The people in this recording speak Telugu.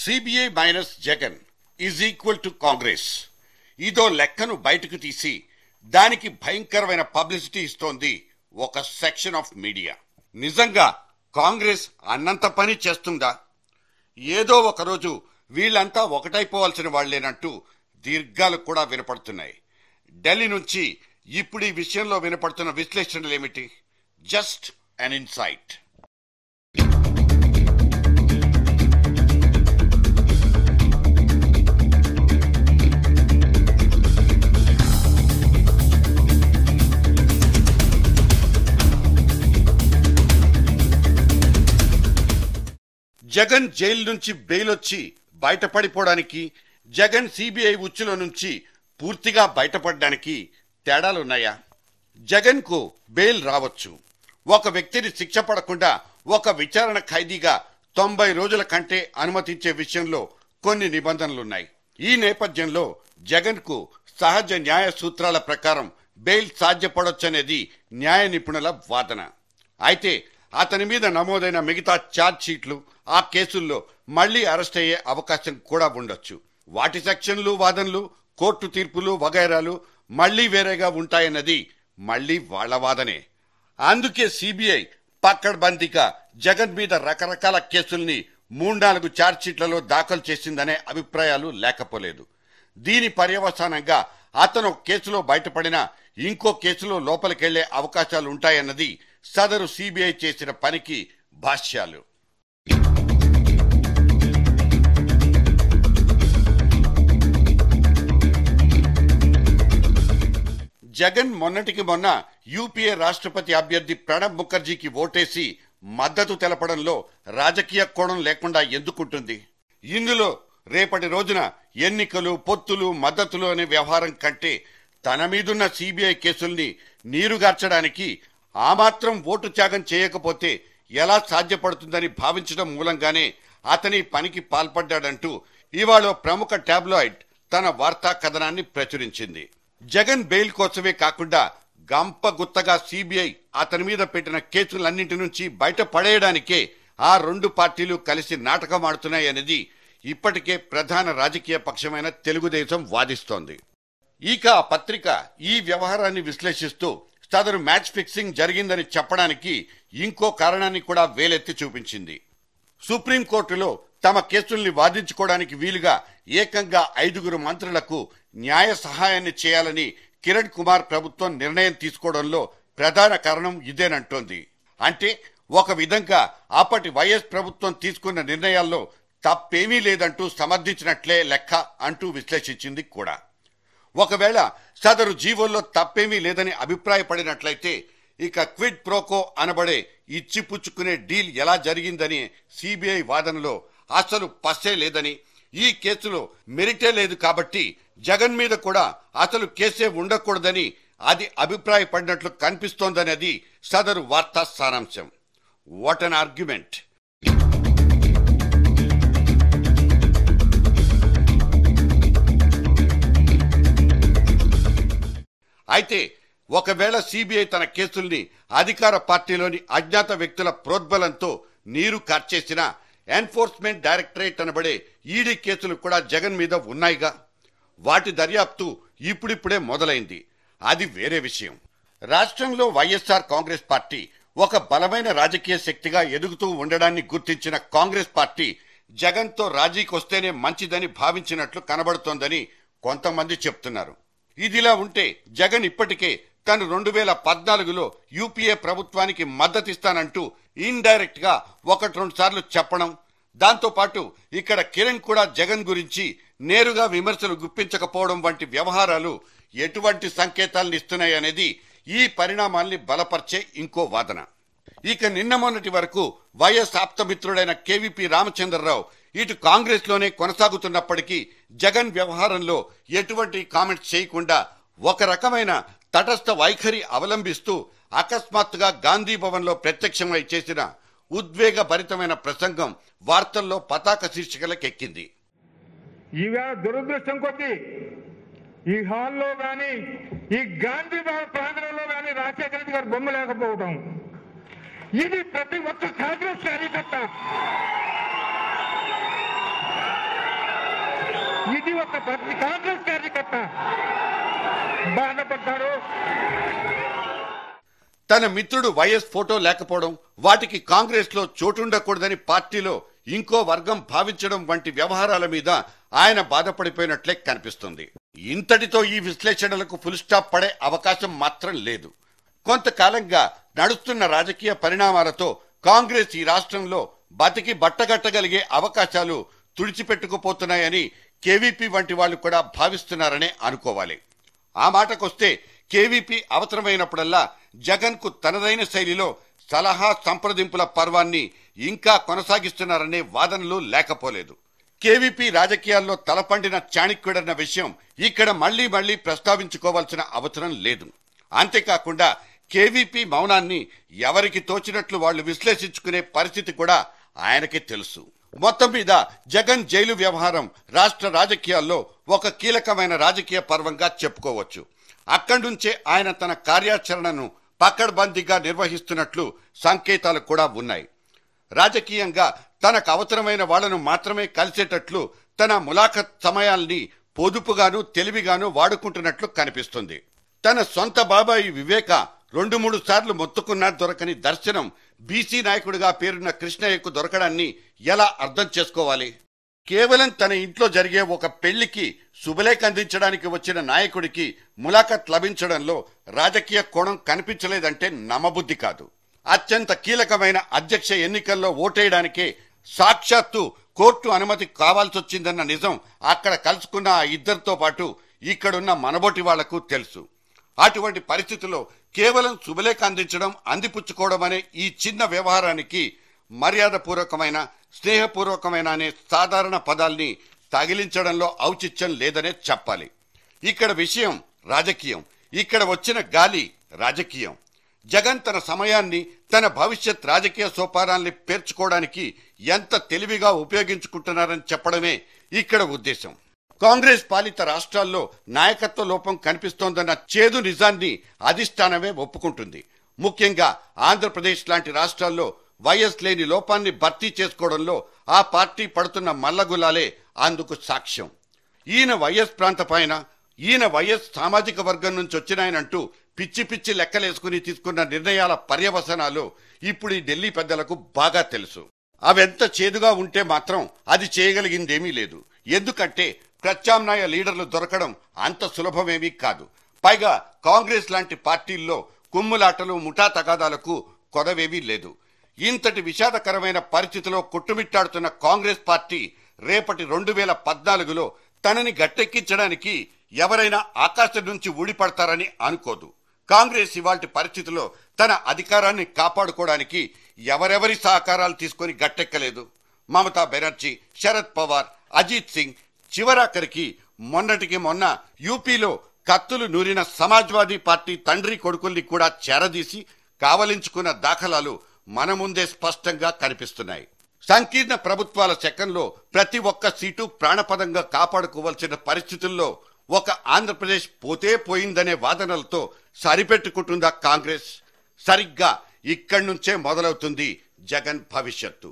CBI minus Jagan is equal to Congress. ఇదో లెక్కను బయటకు తీసి దానికి భయంకరమైన పబ్లిసిటీ ఇస్తోంది ఒక సెక్షన్ ఆఫ్ మీడియా. నిజంగా కాంగ్రెస్ అన్నంత పని చేస్తుందా? ఏదో ఒకరోజు వీళ్ళంతా ఒకటైపోవాల్సిన వాళ్లేనంటూ దీర్ఘాలు కూడా వినపడుతున్నాయి. ఢిల్లీ నుంచి ఇప్పుడు ఈ విషయంలో వినపడుతున్న విశ్లేషణలేమిటి? Just an insight. Jagan jail నుంచి బెయిల్ వచ్చి బయటపడిపోవడానికి, జగన్ సిబిఐ ఉచ్చులో నుంచి పూర్తిగా బయటపడడానికి తేడాలున్నాయా? జగన్ కు బెయిల్ రావచ్చు. ఒక వ్యక్తిని శిక్ష పడకుండా ఒక విచారణ ఖైదీగా 90 రోజుల కంటే అనుమతించే విషయంలో కొన్ని నిబంధనలున్నాయి. ఈ నేపథ్యంలో జగన్ కు సహజ న్యాయ సూత్రాల ప్రకారం బెయిల్ సాధ్యపడొచ్చనేది న్యాయ నిపుణుల వాదన. అయితే అతని మీద నమోదైన మిగతా ఛార్జ్ షీట్లు, ఆ కేసుల్లో మళ్లీ అరెస్ట్ అయ్యే అవకాశం కూడా ఉండొచ్చు. వాటి సెక్షన్లు, వాదనలు, కోర్టు తీర్పులు వగైరాలు మళ్లీ వేరేగా ఉంటాయన్నది మళ్లీ వాళ్ల వాదనే. అందుకే సిబిఐ పక్కడ్బందీగా జగన్ మీద రకరకాల కేసుల్ని 3-4 ఛార్జ్ షీట్లలో దాఖలు చేసిందనే అభిప్రాయాలు లేకపోలేదు. దీని పర్యవసానంగా అతను కేసులో బయటపడినా ఇంకో కేసులో లోపలికెళ్లే అవకాశాలు ఉంటాయన్నది సదరు సిబిఐ చేసిన పనికి భాష్యాలు. జగన్ మొన్నటికి మొన్న యూపీఏ రాష్ట్రపతి అభ్యర్థి ప్రణబ్ ముఖర్జీకి ఓటేసి మద్దతు తెలపడంలో రాజకీయ కోణం లేకుండా ఎందుకుంటుంది? ఇందులో రేపటి రోజున ఎన్నికలు, పొత్తులు, మద్దతులు అనే వ్యవహారం కంటే తన మీదున్న సిబిఐ కేసుల్ని నీరుగార్చడానికి ఆ మాత్రం ఓటు త్యాగం చేయకపోతే ఎలా సాధ్యపడుతుందని భావించడం మూలంగానే అతని పనికి పాల్పడ్డాడంటూ ఇవాళ ప్రముఖ టాబ్లాయిడ్ తన వార్తా కథనాన్ని ప్రచురించింది. జగన్ బెయిల్ కోసమే కాకుండా గంపగుత్తగా సిబిఐ అతని మీద పెట్టిన కేసులన్నింటి నుంచి బయట పడేయడానికే ఆ రెండు పార్టీలు కలిసి నాటకం ఆడుతున్నాయనేది ఇప్పటికే ప్రధాన రాజకీయ పక్షమైన తెలుగుదేశం వాదిస్తోంది. ఇక ఆ పత్రిక ఈ వ్యవహారాన్ని విశ్లేషిస్తూ సదరు మ్యాచ్ ఫిక్సింగ్ జరిగిందని చెప్పడానికి ఇంకో కారణాన్ని కూడా వేలెత్తి చూపించింది. సుప్రీంకోర్టులో తమ కేసుల్ని వాదించుకోవడానికి వీలుగా ఏకంగా 5 మంత్రులకు న్యాయ సహాయాన్ని చేయాలని కిరణ్ కుమార్ ప్రభుత్వం నిర్ణయం తీసుకోవడంలో ప్రధాన కారణం ఇదేనంటోంది. అంటే ఒక విధంగా అప్పటి వైఎస్ ప్రభుత్వం తీసుకున్న నిర్ణయాల్లో తప్పేమీ లేదంటూ సమర్థించినట్లే లెక్క అంటూ విశ్లేషించింది కూడా. ఒకవేళ సదరు జీవోల్లో తప్పేమీ లేదని అభిప్రాయపడినట్లయితే ఇక క్విడ్ ప్రోకో అనబడే ఇచ్చిపుచ్చుకునే డీల్ ఎలా జరిగిందని సిబిఐ వాదనలో అసలు పస్సే లేదని, ఈ కేసులో మెరిటే లేదు కాబట్టి జగన్ మీద కూడా అసలు కేసే ఉండకూడదని అది అభిప్రాయపడినట్లు కనిపిస్తోందనేది సదరు వార్తా సారాంశం. What an argument! అయితే ఒకవేళ సిబిఐ తన కేసుల్ని అధికార పార్టీలోని అజ్ఞాత వ్యక్తుల ప్రోద్బలంతో నీరు కార్చేసినా ఎన్ఫోర్స్మెంట్ డైరెక్టరేట్ అనబడే ఈడీ కేసులు కూడా జగన్ మీద ఉన్నాయిగా. వాటి దర్యాప్తు ఇప్పుడిప్పుడే మొదలైంది. అది వేరే విషయం. రాష్ట్రంలో వైఎస్ఆర్ కాంగ్రెస్ పార్టీ ఒక బలమైన రాజకీయ శక్తిగా ఎదుగుతూ ఉండడాన్ని గుర్తించిన కాంగ్రెస్ పార్టీ జగన్తో రాజీకొస్తేనే మంచిదని భావించినట్లు కనబడుతోందని కొంతమంది చెప్తున్నారు. ఇదిలా ఉంటే జగన్ ఇప్పటికే తను 2014లో యూపీఏ ప్రభుత్వానికి మద్దతిస్తానంటూ ఇండైరెక్ట్ గా 1-2 సార్లు చెప్పడం, దాంతోపాటు ఇక్కడ కిరణ్ కూడా జగన్ గురించి నేరుగా విమర్శలు గుప్పించకపోవడం వంటి వ్యవహారాలు ఎటువంటి సంకేతాలను ఇస్తున్నాయనేది ఈ పరిణామాల్ని బలపరిచే ఇంకో వాదన. ఇక నిన్న మొన్నటి వరకు వైఎస్ ఆప్తమిత్రుడైన కేవీపీ రామచంద్రరావు ఇటు కాంగ్రెస్ లోనే కొనసాగుతున్నప్పటికీ జగన్ వ్యవహారంలో ఎటువంటి కామెంట్స్ చేయకుండా ఒక రకమైన తటస్థ వైఖరి అవలంబిస్తూ అకస్మాత్తుగా గాంధీ భవన్ లో ప్రత్యక్షమై చేసిన ఉద్వేగ భరితమైన ప్రసంగం వార్తల్లో పతాక శీర్షికలకెక్కింది. ఈవేళ దురదృష్టం కొద్దీ ఈ హాల్లో గాని ఈ గాంధీ భవన్ ప్రాంగణంలో గాని రాజశేఖర రెడ్డి గారు బొమ్మ లేకపోవడం, ఇది ప్రతి ఒక్క కాంగ్రెస్ కార్యకర్త ఇది ఒక ప్రతి కాంగ్రెస్ కార్యకర్త బాధపడ్డారు. తన మిత్రుడు వైఎస్ ఫోటో లేకపోవడం, వాటికి కాంగ్రెస్ లో చోటుండకూడదని పార్టీలో ఇంకో వర్గం భావించడం వంటి వ్యవహారాల మీద ఆయన బాధపడిపోయినట్లే కనిపిస్తుంది. ఇంతటితో ఈ విశ్లేషణలకు ఫుల్ స్టాప్ పడే అవకాశం మాత్రం లేదు. కొంతకాలంగా నడుస్తున్న రాజకీయ పరిణామాలతో కాంగ్రెస్ ఈ రాష్ట్రంలో బతికి బట్టగట్టగలిగే అవకాశాలు తుడిచిపెట్టుకుపోతున్నాయని కేవీపీ వంటి వాళ్ళు కూడా భావిస్తున్నారనే అనుకోవాలి. ఆ మాటకొస్తే కేవీపీ అవసరమైనప్పుడల్లా జగన్ కు తనదైన శైలిలో సలహా సంప్రదింపుల పర్వాన్ని ఇంకా కొనసాగిస్తున్నారనే వాదనలు లేకపోలేదు. కేవీపీ రాజకీయాల్లో తలపండిన చాణక్యుడన్న విషయం ఇక్కడ మళ్లీ ప్రస్తావించుకోవాల్సిన అవసరం లేదు. అంతేకాకుండా కేవీపీ మౌనాన్ని ఎవరికి తోచినట్లు వాళ్లు విశ్లేషించుకునే పరిస్థితి కూడా ఆయనకే తెలుసు. మొత్తం మీద జగన్ జైలు వ్యవహారం రాష్ట్ర రాజకీయాల్లో ఒక కీలకమైన రాజకీయ పర్వంగా చెప్పుకోవచ్చు. అక్కడి నుంచే ఆయన తన కార్యాచరణను పకడ్బందీగా నిర్వహిస్తున్నట్లు సంకేతాలు కూడా ఉన్నాయి. రాజకీయంగా తనకు అవసరమైన వాళ్లను మాత్రమే కలిసేటట్లు తన ములాఖత్ సమయాల్ని పొదుపుగాను తెలివిగాను వాడుకుంటున్నట్లు కనిపిస్తుంది. తన సొంత బాబాయి వివేక 2-3 సార్లు మొత్తుకున్నా దొరకని దర్శనం బీసీ నాయకుడిగా పేరున్న కృష్ణయ్యకు దొరకడాన్ని ఎలా అర్థం చేసుకోవాలి? కేవలం తన ఇంట్లో జరిగే ఒక పెళ్లికి శుభలేఖ అందించడానికి వచ్చిన నాయకుడికి ములాఖత్ లభించడంలో రాజకీయ కోణం కనిపించలేదంటే నమ్మబుద్ధి కాదు. అత్యంత కీలకమైన అధ్యక్ష ఎన్నికల్లో ఓటేయడానికే సాక్షాత్తు కోర్టు అనుమతి కావాల్సొచ్చిందన్న నిజం అక్కడ కలుసుకున్న ఆ ఇద్దరితో పాటు ఇక్కడున్న మనబోటి వాళ్లకు తెలుసు. అటువంటి పరిస్థితుల్లో కేవలం శుభలేఖ అందించడం, అందిపుచ్చుకోవడం అనే ఈ చిన్న వ్యవహారానికి మర్యాదపూర్వకమైన, స్నేహపూర్వకమైన అనే సాధారణ పదాల్ని తగిలించడంలో ఔచిత్యం లేదనే చెప్పాలి. ఇక్కడ విషయం రాజకీయం, ఇక్కడ వచ్చిన గాలి రాజకీయం. జగన్ తన సమయాన్ని, తన భవిష్యత్ రాజకీయ సోపానాల్ని పేర్చుకోవడానికి ఎంత తెలివిగా ఉపయోగించుకుంటున్నారని చెప్పడమే ఇక్కడ ఉద్దేశం. కాంగ్రెస్ పాలిత రాష్ట్రాల్లో నాయకత్వ లోపం కనిపిస్తోందన్న చేదు నిజాన్ని అధిష్టానమే ఒప్పుకుంటుంది. ముఖ్యంగా ఆంధ్రప్రదేశ్ లాంటి రాష్ట్రాల్లో వైఎస్ లేని లోపాన్ని భర్తీ చేసుకోవడంలో ఆ పార్టీ పడుతున్న మల్లగులాలే అందుకు సాక్ష్యం. ఈయన వైఎస్ ప్రాంతపైన, ఈయన వైఎస్ సామాజిక వర్గం నుంచి వచ్చినాయనంటూ పిచ్చి లెక్కలేసుకుని తీసుకున్న నిర్ణయాల పర్యవసనాలు ఇప్పుడు ఈ ఢిల్లీ పెద్దలకు బాగా తెలుసు. అవెంత చేదుగా ఉంటే మాత్రం అది చేయగలిగిందేమీ లేదు. ఎందుకంటే ప్రత్యామ్నాయ లీడర్లు దొరకడం అంత సులభమేమీ కాదు. పైగా కాంగ్రెస్ లాంటి పార్టీల్లో కుమ్ములాటలు, ముఠా తగాదాలకు కొదవేమీ లేదు. ఇంతటి విషాదకరమైన పరిస్థితిలో కొట్టుమిట్టాడుతున్న కాంగ్రెస్ పార్టీ రేపటి 2014లో తనని గట్టెక్కించడానికి ఎవరైనా ఆకాశం నుంచి ఊడిపడతారని అనుకోదు. కాంగ్రెస్ ఇవాల్టి పరిస్థితిలో తన అధికారాన్ని కాపాడుకోవడానికి ఎవరెవరి సహకారాలు తీసుకొని గట్టెక్కలేదు. మమతా బెనర్జీ, శరద్ పవార్, అజిత్ సింగ్, చివరాఖరికి మొన్నటికి మొన్న యూపీలో కత్తులు నూరిన సమాజ్వాదీ పార్టీ తండ్రి కొడుకుల్ని కూడా చేరదీసి కావలించుకున్న దాఖలాలు మన ముందే స్పష్టంగా కనిపిస్తున్నాయి. సంకీర్ణ ప్రభుత్వాల శకంలో ప్రతి ఒక్క సీటు ప్రాణపదంగా కాపాడుకోవాల్సిన పరిస్థితుల్లో ఒక ఆంధ్రప్రదేశ్ పోతే పోయిందనే వాదనలతో సరిపెట్టుకుంటుందా కాంగ్రెస్? సరిగ్గా ఇక్కడి నుంచే మొదలవుతుంది జగన్ భవిష్యత్తు.